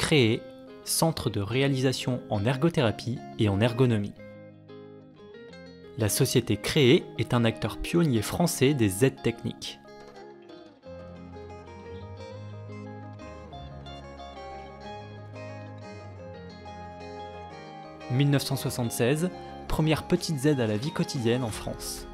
Créé, centre de réalisation en ergothérapie et en ergonomie. La société Créé est un acteur pionnier français des aides techniques. « 1976, première petite aide à la vie quotidienne en France.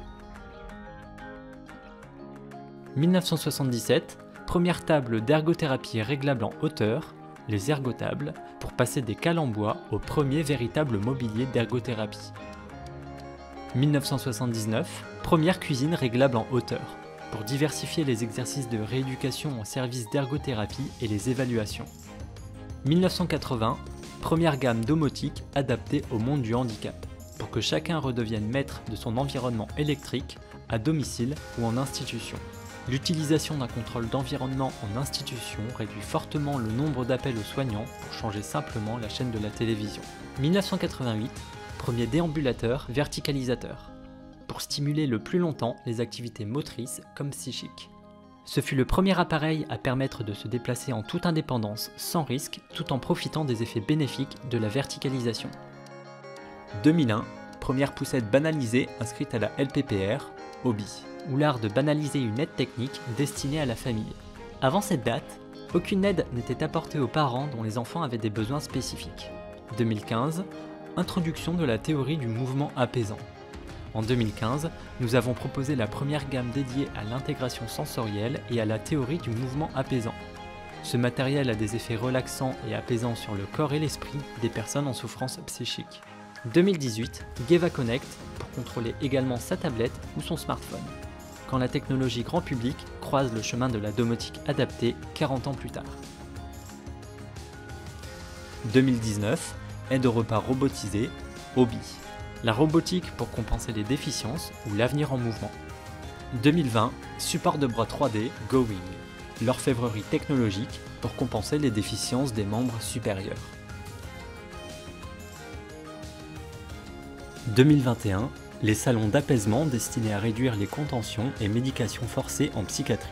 1977, première table d'ergothérapie réglable en hauteur, les ergotables, pour passer des cales en bois au premier véritable mobilier d'ergothérapie. 1979, première cuisine réglable en hauteur, pour diversifier les exercices de rééducation en service d'ergothérapie et les évaluations. 1980, première gamme domotique adaptée au monde du handicap, pour que chacun redevienne maître de son environnement électrique, à domicile ou en institution. L'utilisation d'un contrôle d'environnement en institution réduit fortement le nombre d'appels aux soignants pour changer simplement la chaîne de la télévision. 1988, premier déambulateur verticalisateur, pour stimuler le plus longtemps les activités motrices comme psychiques. Ce fut le premier appareil à permettre de se déplacer en toute indépendance, sans risque, tout en profitant des effets bénéfiques de la verticalisation. 2001, première poussette banalisée inscrite à la LPPR, Hobby, ou l'art de banaliser une aide technique destinée à la famille. Avant cette date, aucune aide n'était apportée aux parents dont les enfants avaient des besoins spécifiques. 2015, introduction de la théorie du mouvement apaisant. En 2015, nous avons proposé la première gamme dédiée à l'intégration sensorielle et à la théorie du mouvement apaisant. Ce matériel a des effets relaxants et apaisants sur le corps et l'esprit des personnes en souffrance psychique. 2018, Geva Connect pour contrôler également sa tablette ou son smartphone. Quand la technologie grand public croise le chemin de la domotique adaptée 40 ans plus tard. 2019, aide au repas robotisé, Hobby. La robotique pour compenser les déficiences ou l'avenir en mouvement. 2020, support de bras 3D, Going. L'orfèvrerie technologique pour compenser les déficiences des membres supérieurs. 2021, les salons d'apaisement destinés à réduire les contentions et médications forcées en psychiatrie.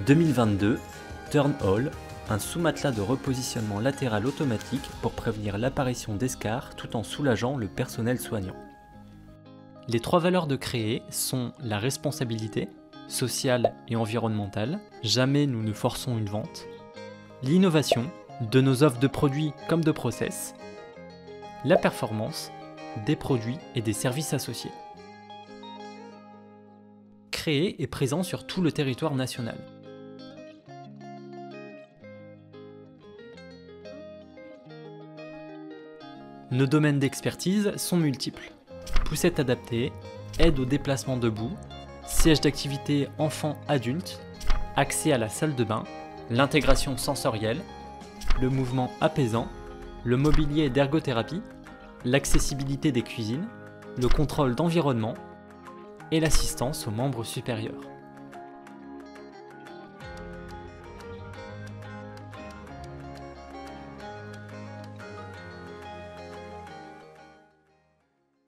2022, Turn All, un sous-matelas de repositionnement latéral automatique pour prévenir l'apparition d'escarres tout en soulageant le personnel soignant. Les trois valeurs de Créé sont la responsabilité, sociale et environnementale, jamais nous ne forçons une vente, l'innovation, de nos offres de produits comme de process, la performance, des produits et des services associés. Créé est présent sur tout le territoire national. Nos domaines d'expertise sont multiples. Poussette adaptée, aide au déplacement debout, siège d'activité enfant-adulte, accès à la salle de bain, l'intégration sensorielle, le mouvement apaisant, le mobilier d'ergothérapie, l'accessibilité des cuisines, le contrôle d'environnement et l'assistance aux membres supérieurs.